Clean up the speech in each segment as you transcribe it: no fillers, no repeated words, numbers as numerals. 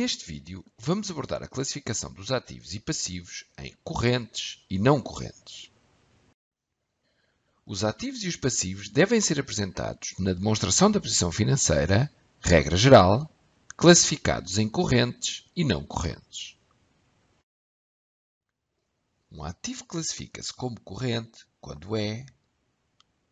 Neste vídeo, vamos abordar a classificação dos ativos e passivos em correntes e não correntes. Os ativos e os passivos devem ser apresentados na demonstração da posição financeira, regra geral, classificados em correntes e não correntes. Um ativo classifica-se como corrente quando é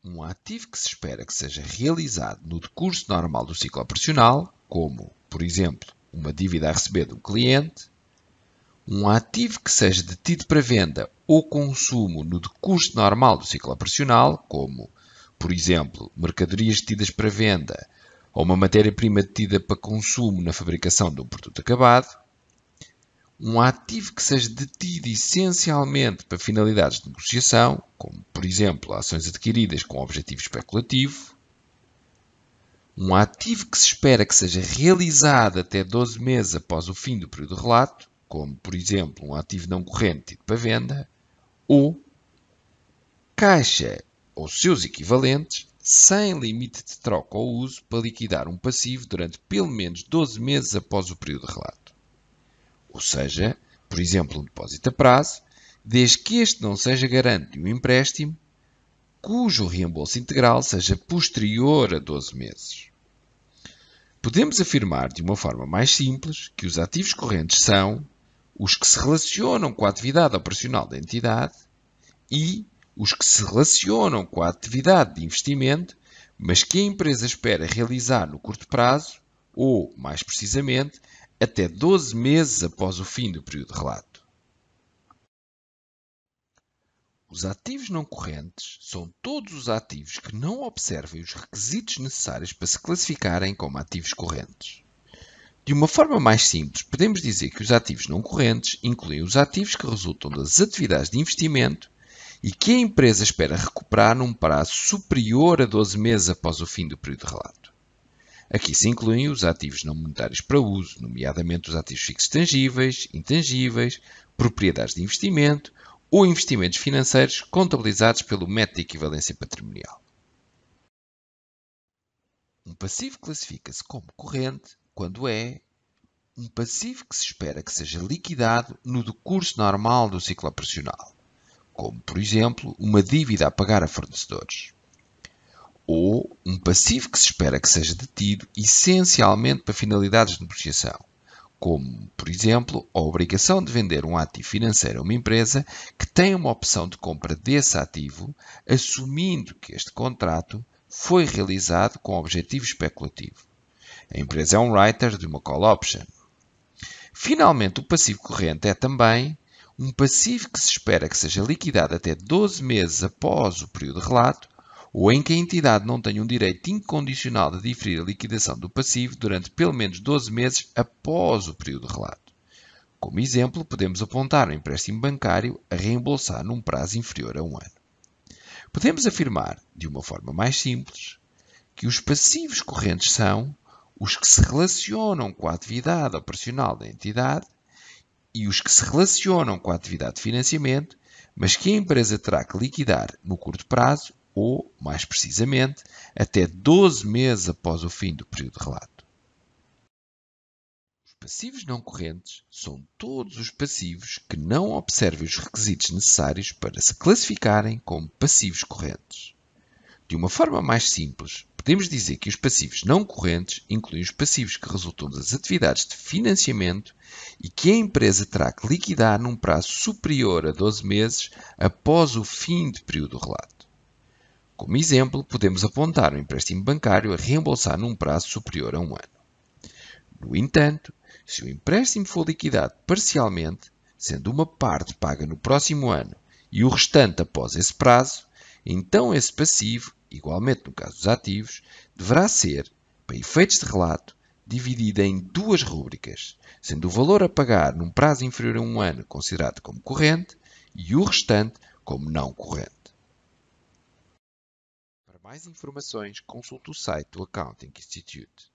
um ativo que se espera que seja realizado no decurso normal do ciclo operacional, como, por exemplo, uma dívida a receber de um cliente, um ativo que seja detido para venda ou consumo no decurso normal do ciclo operacional, como, por exemplo, mercadorias detidas para venda ou uma matéria-prima detida para consumo na fabricação de um produto acabado, um ativo que seja detido essencialmente para finalidades de negociação, como, por exemplo, ações adquiridas com objetivo especulativo, um ativo que se espera que seja realizado até 12 meses após o fim do período de relato, como, por exemplo, um ativo não corrente tido para venda, ou caixa ou seus equivalentes, sem limite de troca ou uso para liquidar um passivo durante pelo menos 12 meses após o período de relato. Ou seja, por exemplo, um depósito a prazo, desde que este não seja garante de um empréstimo, cujo reembolso integral seja posterior a 12 meses. Podemos afirmar de uma forma mais simples que os ativos correntes são os que se relacionam com a atividade operacional da entidade e os que se relacionam com a atividade de investimento, mas que a empresa espera realizar no curto prazo ou, mais precisamente, até 12 meses após o fim do período de relato. Os ativos não correntes são todos os ativos que não observem os requisitos necessários para se classificarem como ativos correntes. De uma forma mais simples, podemos dizer que os ativos não correntes incluem os ativos que resultam das atividades de investimento e que a empresa espera recuperar num prazo superior a 12 meses após o fim do período de relato. Aqui se incluem os ativos não monetários para uso, nomeadamente os ativos fixos tangíveis, intangíveis, propriedades de investimento ou investimentos financeiros contabilizados pelo método de equivalência patrimonial. Um passivo classifica-se como corrente quando é um passivo que se espera que seja liquidado no decurso normal do ciclo operacional, como, por exemplo, uma dívida a pagar a fornecedores. Ou um passivo que se espera que seja detido essencialmente para finalidades de negociação, como, por exemplo, a obrigação de vender um ativo financeiro a uma empresa que tem uma opção de compra desse ativo, assumindo que este contrato foi realizado com objetivo especulativo. A empresa é um writer de uma call option. Finalmente, o passivo corrente é também um passivo que se espera que seja liquidado até 12 meses após o período de relato, ou em que a entidade não tenha um direito incondicional de diferir a liquidação do passivo durante pelo menos 12 meses após o período de relato. Como exemplo, podemos apontar um empréstimo bancário a reembolsar num prazo inferior a um ano. Podemos afirmar, de uma forma mais simples, que os passivos correntes são os que se relacionam com a atividade operacional da entidade e os que se relacionam com a atividade de financiamento, mas que a empresa terá que liquidar no curto prazo ou, mais precisamente, até 12 meses após o fim do período de relato. Os passivos não correntes são todos os passivos que não observem os requisitos necessários para se classificarem como passivos correntes. De uma forma mais simples, podemos dizer que os passivos não correntes incluem os passivos que resultam das atividades de financiamento e que a empresa terá que liquidar num prazo superior a 12 meses após o fim do período de relato. Como exemplo, podemos apontar um empréstimo bancário a reembolsar num prazo superior a um ano. No entanto, se o empréstimo for liquidado parcialmente, sendo uma parte paga no próximo ano e o restante após esse prazo, então esse passivo, igualmente no caso dos ativos, deverá ser, para efeitos de relato, dividido em duas rúbricas, sendo o valor a pagar num prazo inferior a um ano considerado como corrente e o restante como não corrente. Para mais informações, consulte o site do Accounting Institute.